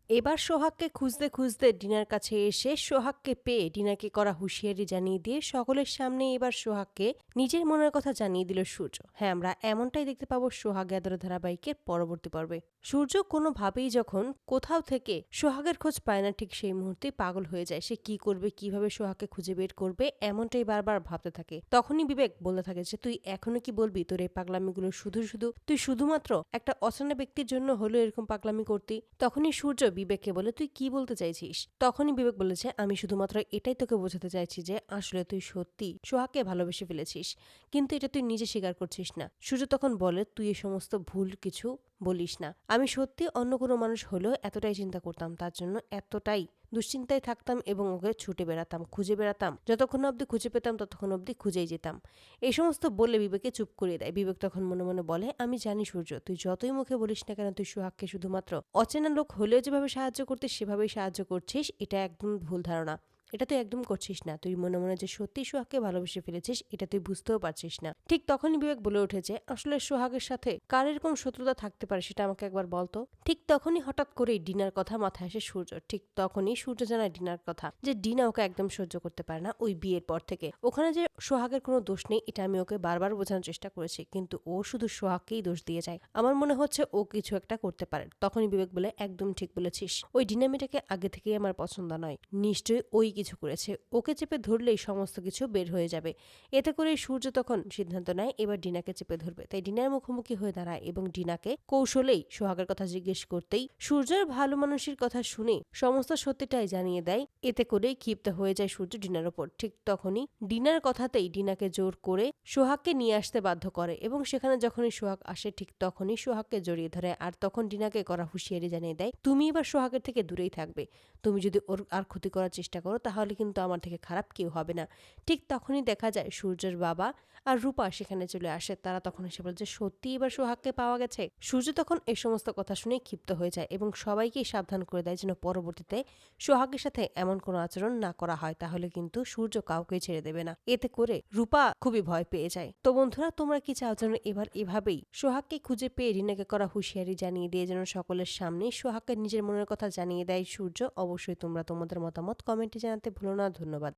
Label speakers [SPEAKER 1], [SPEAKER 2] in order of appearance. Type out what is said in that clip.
[SPEAKER 1] এবার সোহাগকে খুঁজতে খুঁজতে ডিনার কাছে এসে সোহাগকে পেয়ে ডিনাকে করা হুঁশিয়ারি জানিয়ে দিয়ে সকলের সামনে এবার সোহাগকে নিজের মনের কথা জানিয়ে দিল সূর্য। হ্যাঁ, আমরা এমনটাই দেখতে পাবো সোহাগ আদর ধারাবাহিকের পরবর্তী পর্বে। সূর্য কোনোভাবেই যখন কোথাও থেকে সোহাগের খোঁজ পায় না, ঠিক সেই মুহূর্তে পাগল হয়ে যায়। সে কি করবে, কিভাবে সোহাগকে খুঁজে বের করবে, এমনটাই বারবার ভাবতে থাকে। তখনই বিবেক বলতে থাকে যে তুই এখনো কি বলবি তোর এই পাগলামিগুলো, শুধু শুধু তুই শুধুমাত্র একটা অচেনা ব্যক্তির জন্য হলো এরকম পাগলামি করতি। তখনই সূর্য বিবেককে বলে তুই কি বলতে চাইছিস। তখনই বিবেক বলেছে আমি শুধুমাত্র এটাই তোকে বোঝাতে চাইছি যে আসলে তুই সত্যি সোহাগকে ভালোবেসে ফেলেছিস, কিন্তু এটা তুই নিজে স্বীকার করছিস না। সূর্য তখন বলে তুই এই সমস্ত ভুল কিছু বলিস না। আমি সত্যি অন্য কোনো মানুষ হলেও এতটাই চিন্তা করতাম, তার জন্য এতটাই দুশ্চিন্তায় থাকতাম এবং ওকে ছুটে বেড়াতাম, খুঁজে বেড়াতাম, যতক্ষণ অব্দি খুঁজে পেতাম ততক্ষণ অব্দি খুঁজেই যেতাম। এই সমস্ত বলে বিবেককে চুপ করিয়ে দেয়। বিবেক তখন মনে মনে বলে আমি জানি সূর্য, তুই যতই মুখে বলিস না কেন তুই সোহাগকে শুধুমাত্র অচেনা লোক হলেও যেভাবে সাহায্য করতিস সেভাবেই সাহায্য করছিস, এটা একদম ভুল ধারণা। এটা তুই একদম করছিস না। তুই মনে মনে যে সত্যি সোহাগকে ভালোবেসে ফেলেছিস এটা তুই বুঝতেও পারছিস না। ঠিক তখনই বিবেক বলে উঠেছে আসলে সোহাগের সাথে কার এরকম শত্রুতা থাকতে পারে সেটা আমাকে একবার বলতো। ঠিক তখনই হঠাৎ করেই ডিনার কথা মাথায় আসে সূর্য। ঠিক তখনই সূর্য জানায় ডিনার কথা, যে ডিনা ওকে একদম সহ্য করতে পারে না ওই বিয়ের পর থেকে। ওখানে যে সোহাগের কোনো দোষ নেই এটা আমি ওকে বারবার বোঝানোর চেষ্টা করেছি, কিন্তু ও শুধু সোহাগকেই দোষ দিয়ে যায়। আমার মনে হচ্ছে ও কিছু একটা করতে পারে। তখনই বিবেক বলে একদম ঠিক বলেছিস, ওই ডিনা মেয়েটাকে আগে থেকেই আমার পছন্দ নয়, নিশ্চয়ই ওই কিছু করেছে। ওকে চেপে ধরলেই সমস্ত কিছু বের হয়ে যাবে। এতে করে সূর্য তখন সিদ্ধান্ত নেয় এবার ডিনাকে চেপে ধরবে। তাই ডিনার মুখোমুখি হয়ে দাঁড়ায় এবং ডিনাকে কৌশলেই সোহাগের কথা জিজ্ঞেস করতেই সূর্যের ভালো মানুষের কথা শুনে সমস্ত সত্যিটাই জানিয়ে দেয়। এতে করেই ক্ষিপ্ত হয়ে যায় সূর্য ডিনার ওপর। ঠিক তখনই ডিনার কথাতেই ডিনাকে জোর করে সোহাগকে নিয়ে আসতে বাধ্য করে এবং সেখানে যখনই সোহাগ আসে ঠিক তখনই সোহাগকে জড়িয়ে ধরে। আর তখন ডিনাকে করা হুঁশিয়ারি জানিয়ে দেয় তুমি এবার সোহাগের থেকে দূরেই থাকবে। তুমি যদি ওর আর ক্ষতি করার চেষ্টা করো তাহলে কিন্তু আমার থেকে খারাপ কেউ হবে না। ঠিক তখনই দেখা যায় সূর্যের বাবা আর রূপা সেখানে চলে আসে। তারা তখন এসে বলে যে সত্যি এবার সোহাগকে পাওয়া গেছে। সূর্য তখন এই সমস্ত কথা শুনে ক্ষিপ্ত হয়ে যায় এবং সবাইকেই সাবধান করে দেয় যেন পরবর্তীতে সোহাগের সাথে এমন কোনো আচরণ না করা হয়, তাহলে কিন্তু সূর্য কাউকে ছেড়ে দেবে না। এতে করে রূপা খুবই ভয় পেয়ে যায়। তো বন্ধুরা, তোমরা কি চাও যেন এবার এভাবেই সোহাগকে খুঁজে পেয়ে রিনাকে করা হুঁশিয়ারি জানিয়ে দিয়ে যেন সকলের সামনে সোহাগকে নিজের মনের কথা জানিয়ে দেয় সূর্য? অবশ্যই তোমরা তোমাদের মতামত কমেন্টে জানাতে ভুলো না। ধন্যবাদ।